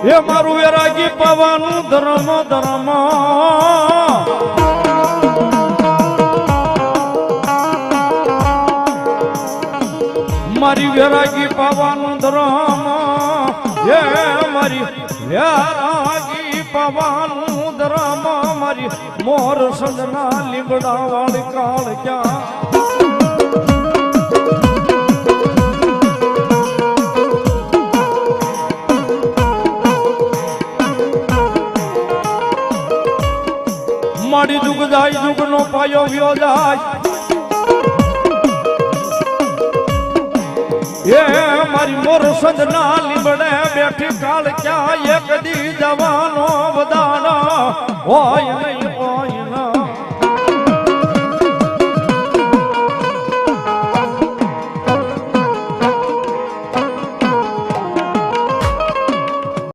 એ મારું વેરાગી પાવાનું ધર્મ ધર્મ મારી વેરાગી પાવાનું ધર્મ એ મારી વેરાગી પાવાનું ધર્મ મારી મોર સદના લીમડા વાળી કાળ ક્યાં મારી જુગ જાય જુગ નો પાયો વ્યો જાય એ મારી મોર સદના લીમડે બેઠી કાળ ક્યાં એક દી જવાનો બધાના હોય નહીં